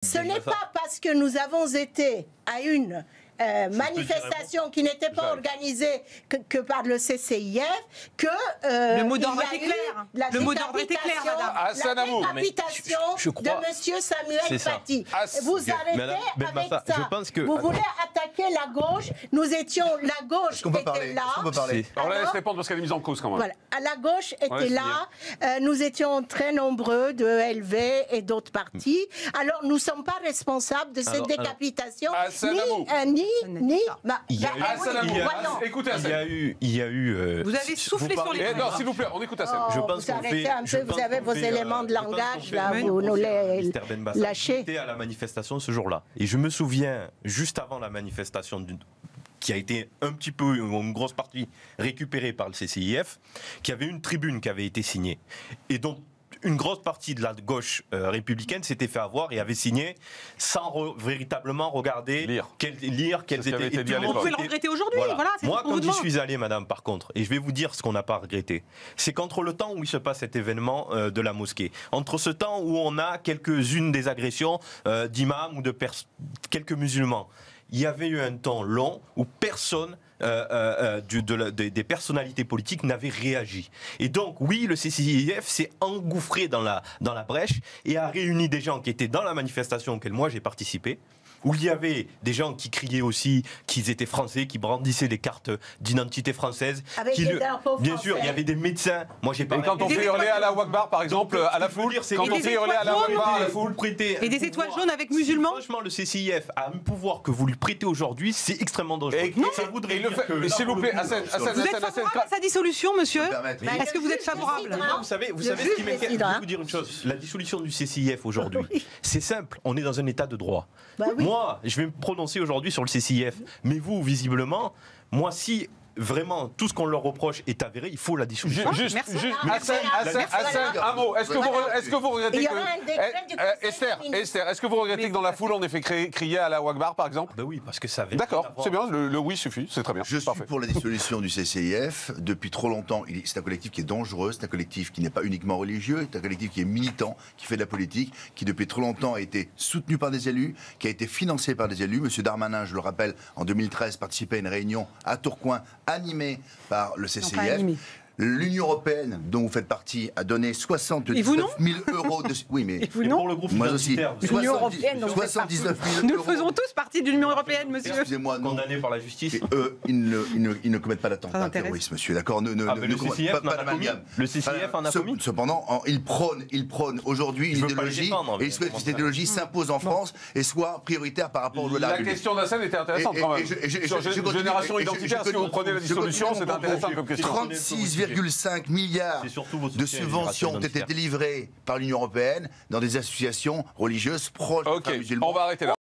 Ce n'est pas parce que nous avons été à une manifestation qui n'était pas organisée que par le CCIF que le mot d'ordre était clair. Le mot d'ordre était clair, madame. La décapitation de monsieur Samuel Paty. Vous arrêtez avec ça. Vous voulez attaquer la gauche. Nous étions, la gauche était là. On la laisse répondre parce qu'elle est mise en cause quand même. Voilà. La gauche était là. Nous étions très nombreux de LV et d'autres partis. Alors nous ne sommes pas responsables de cette décapitation. Écoutez, il y a eu. Vous avez soufflé sur les. Non, s'il vous plaît, on écoute Assane. Je pense qu'on fait. Vous avez vos éléments de langage là, vous nous les lâchez. J'étais à la manifestation ce jour-là, et je me souviens juste avant la manifestation qui a été un petit peu, une grosse partie récupérée par le CCIF, qu'il y avait une tribune qui avait été signée, et donc une grosse partie de la gauche républicaine s'était fait avoir et avait signé sans véritablement regarder, lire quelles étaient. On pouvait le regretter aujourd'hui. Voilà. Moi, quand j'y suis allé, madame, par contre, et je vais vous dire ce qu'on n'a pas regretté, c'est qu'entre le temps où il se passe cet événement de la mosquée, entre ce temps où on a quelques-unes des agressions d'imams ou de quelques musulmans, il y avait eu un temps long où personne des personnalités politiques n'avaient réagi. Et donc, oui, le CCIF s'est engouffré dans la brèche et a réuni des gens qui étaient dans la manifestation auquel moi j'ai participé, où il y avait des gens qui criaient aussi qu'ils étaient français, qui brandissaient des cartes d'identité française. Bien sûr, il y avait des médecins. Moi, j'ai parlé. Et quand on fait hurler à la Wakbar, par exemple, à la foule, quand on fait hurler à la Wakbar, à la foule, et des étoiles jaunes avec musulmans. Franchement, le CCIF a un pouvoir que vous lui prêtez aujourd'hui, c'est extrêmement dangereux. Ça voudrait dire que, s'il vous plaît, Assane, vous êtes favorable à sa dissolution, monsieur? Est-ce que vous êtes favorable? Vous savez ce qui m'inquiète? Je vais vous dire une chose. La dissolution du CCIF aujourd'hui, c'est simple. On est dans un état de droit. Moi, je vais me prononcer aujourd'hui sur le CCIF. Mais vous, visiblement, moi, si vraiment tout ce qu'on leur reproche est avéré, il faut la dissolution. Assane, un mot. Est-ce que vous regrettez que Esther, est-ce que vous regrettez que dans la foule on ait fait crier à la Wakbar, par exemple? Ben oui, parce que ça avait. D'accord, c'est bien. Le oui suffit, c'est très bien. Je suis pour la dissolution du CCIF depuis trop longtemps. C'est un collectif qui est dangereux, c'est un collectif qui n'est pas uniquement religieux, c'est un collectif qui est militant, qui fait de la politique, qui depuis trop longtemps a été soutenu par des élus, qui a été financé par des élus. Monsieur Darmanin, je le rappelle, en 2013 participait à une réunion à Tourcoing animé par le CCIF. L'Union européenne, dont vous faites partie, a donné 79 000 euros de... Oui, mais... Et vous non? Pour le groupe moi aussi. L'Union européenne, 79 000 nous euros. faisons tous partie de l'Union européenne, monsieur. Excusez-moi, condamnés par la justice. Et eux, ils ne commettent pas d'attentat terroriste, monsieur, d'accord? Le CCIF en a commis. Cependant, ils prônent aujourd'hui une idéologie, et ils souhaitent que cette idéologie s'impose en France et soit prioritaire par rapport au loi. La question d'Assane était intéressante quand même. Sur Génération Identitaire, si vous prenez la dissolution, c'est intéressant comme question. 36,5 milliards de subventions ont été délivrées par l'Union européenne dans des associations religieuses proches des musulmans. On va arrêter là.